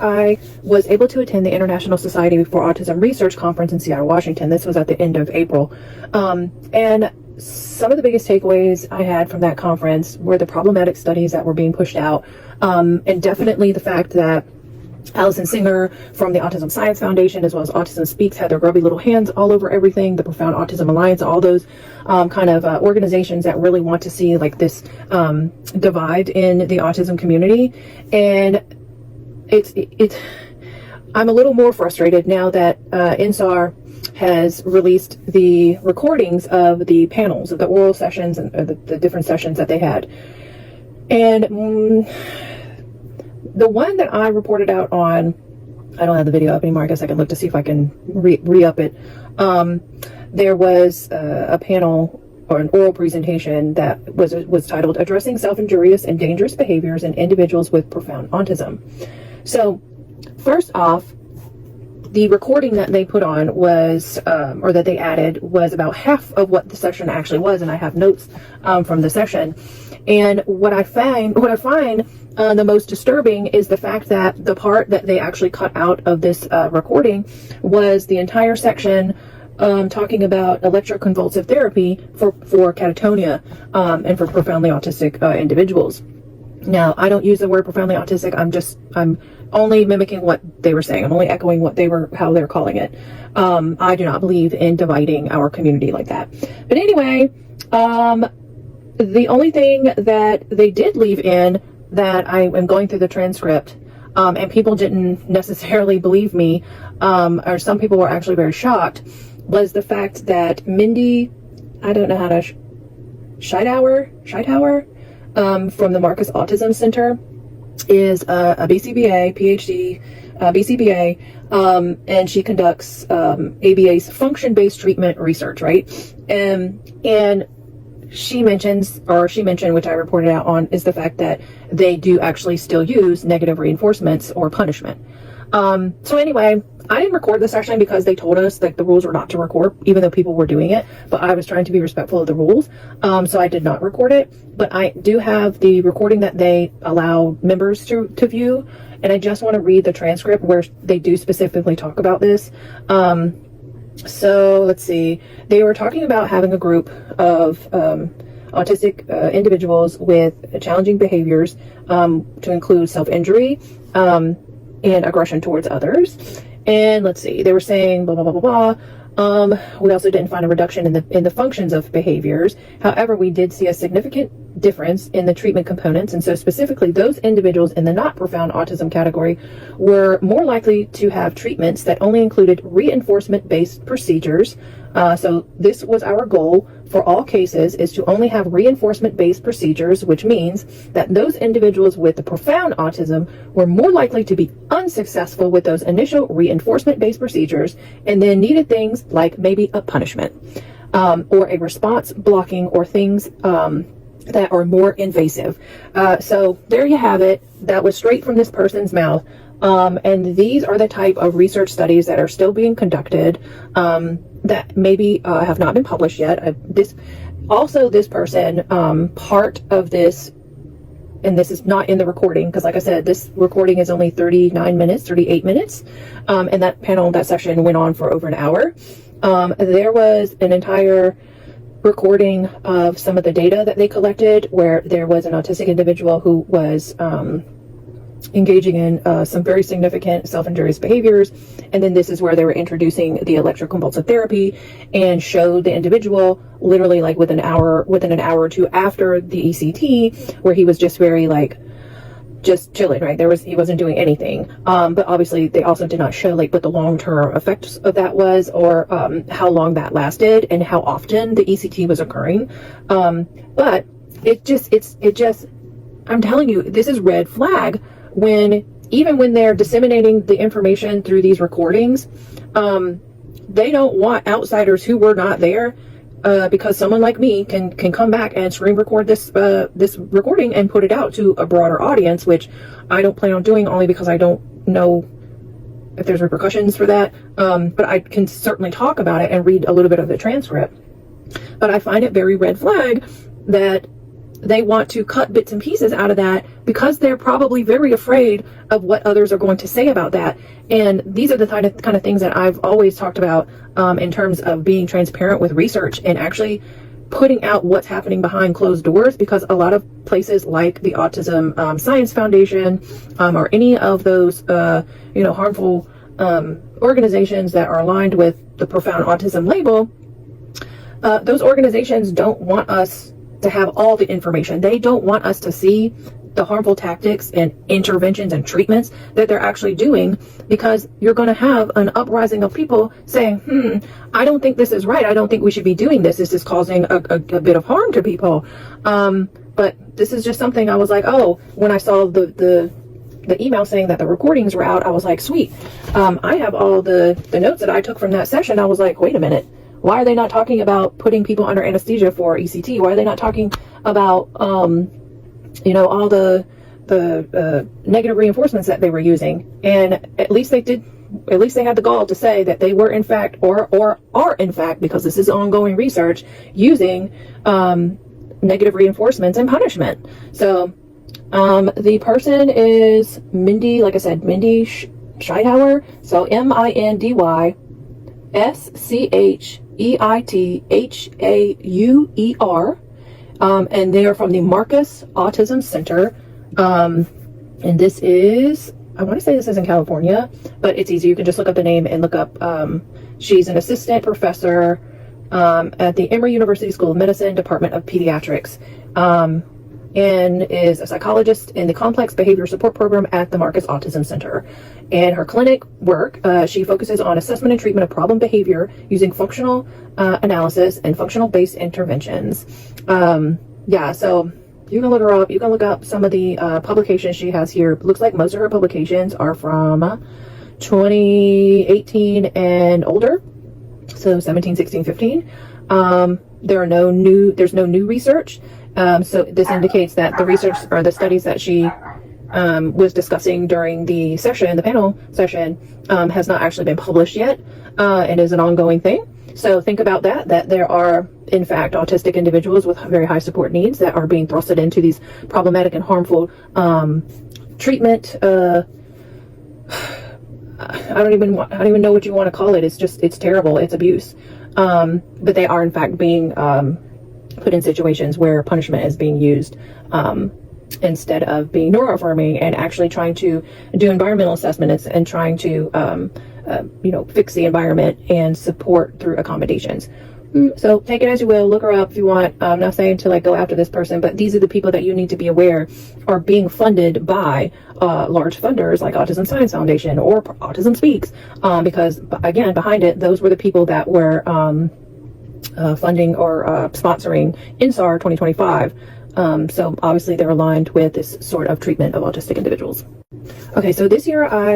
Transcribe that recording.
I was able to attend the International Society for Autism Research Conference in Seattle, Washington. This was at the end of April. And some of the biggest takeaways I had from that conference were the problematic studies that were being pushed out, and definitely the fact that Allison Singer from the Autism Science Foundation, as well as Autism Speaks, had their grubby little hands all over everything. The Profound Autism Alliance, all those kind of organizations that really want to see like this divide in the autism community. And I'm a little more frustrated now that INSAR has released the recordings of the panels, of the oral sessions and the different sessions that they had. And the one that I reported out on, I don't have the video up anymore. I guess I can look to see if I can re-up it. There was a panel or an oral presentation that was titled "Addressing Self-Injurious and Dangerous Behaviors in Individuals with Profound Autism." So, first off, the recording that they put on was, or that they added, was about half of what the session actually was, and I have notes from the session. And what I find the most disturbing is the fact that the part that they actually cut out of this recording was the entire section talking about electroconvulsive therapy for catatonia and for profoundly autistic individuals. Now, I don't use the word profoundly autistic. I'm only mimicking what they were saying. I'm only echoing how they're calling it. I do not believe in dividing our community like that. But anyway, the only thing that they did leave in, that I am going through the transcript, and people didn't necessarily believe me, or some people were actually very shocked, was the fact that Mindy, I don't know how to, Scheithauer, from the Marcus Autism Center, is a BCBA, PhD, BCBA, and she conducts ABA's function-based treatment research, right? And she mentioned, which I reported out on, is the fact that they do actually still use negative reinforcements or punishment. So anyway, I didn't record the session because they told us that the rules were not to record, even though people were doing it, but I was trying to be respectful of the rules. So I did not record it, but I do have the recording that they allow members to view. And I just want to read the transcript where they do specifically talk about this. So let's see, they were talking about having a group of autistic individuals with challenging behaviors, to include self-injury and aggression towards others. And let's see, they were saying blah, blah, blah, blah, blah. We also didn't find a reduction in the functions of behaviors. However, we did see a significant difference in the treatment components. And so specifically, those individuals in the not profound autism category were more likely to have treatments that only included reinforcement-based procedures. So this was our goal for all cases, is to only have reinforcement-based procedures, which means that those individuals with the profound autism were more likely to be unsuccessful with those initial reinforcement-based procedures, and then needed things like maybe a punishment, or a response blocking, or things that are more invasive. So there you have it. That was straight from this person's mouth. And these are the type of research studies that are still being conducted, that maybe have not been published yet. This person, part of this, and this is not in the recording, because like I said, this recording is only 38 minutes, and that panel, that session went on for over an hour. There was an entire recording of some of the data that they collected, where there was an autistic individual who was engaging in some very significant self-injurious behaviors. And then this is where they were introducing the electroconvulsive therapy, and showed the individual literally like within an hour or two after the ECT, where he was just very just chilling, right? He wasn't doing anything. But obviously they also did not show what the long-term effects of that was, or how long that lasted, and how often the ECT was occurring. But it just, I'm telling you, this is red flag. Even when they're disseminating the information through these recordings, they don't want outsiders who were not there, because someone like me can come back and screen record this recording and put it out to a broader audience, which I don't plan on doing, only because I don't know if there's repercussions for that. But I can certainly talk about it and read a little bit of the transcript. But I find it very red flag that they want to cut bits and pieces out of that because they're probably very afraid of what others are going to say about that. And these are the kind of things that I've always talked about in terms of being transparent with research and actually putting out what's happening behind closed doors, because a lot of places like the Autism Science Foundation or any of those harmful organizations that are aligned with the Profound Autism label, those organizations don't want us to have all the information. They don't want us to see the harmful tactics and interventions and treatments that they're actually doing, because you're going to have an uprising of people saying, I don't think this is right. I don't think we should be doing this. This is causing a bit of harm to people. But this is just something I was like, oh, when I saw the email saying that the recordings were out, I was like, sweet. I have all the notes that I took from that session. I was like, wait a minute. Why are they not talking about putting people under anesthesia for ECT? Why are they not talking about, all the negative reinforcements that they were using? And at least they had the gall to say that they were in fact, or are in fact, because this is ongoing research, using negative reinforcements and punishment. So the person is Mindy, like I said, Mindy Scheithauer. So MindyScheithauer. And they are from the Marcus Autism Center. And this is, I want to say this is in California, but it's easy. You can just look up the name and look up, she's an assistant professor at the Emory University School of Medicine, Department of Pediatrics, and is a psychologist in the Complex Behavior Support Program at the Marcus Autism Center. And her clinic work, she focuses on assessment and treatment of problem behavior using functional analysis and functional-based interventions. So you can look her up. You can look up some of the publications she has here. Looks like most of her publications are from 2018 and older, so 17, 16, 15. There's no new research. So this indicates that the research or the studies that she was discussing during the panel session, has not actually been published yet, and is an ongoing thing. So think about that there are, in fact, autistic individuals with very high support needs that are being thrusted into these problematic and harmful treatment. I don't even know what you want to call it. It's terrible. It's abuse. But they are, in fact, being put in situations where punishment is being used instead of being neuroaffirming and actually trying to do environmental assessments and trying to fix the environment and support through accommodations. So take it as you will. Look her up if you want. I'm not saying to go after this person, but these are the people that you need to be aware are being funded by large funders like Autism Science Foundation or Autism Speaks, because again, behind it, those were the people that were funding or sponsoring INSAR 2025. So obviously they're aligned with this sort of treatment of autistic individuals. Okay, so this year I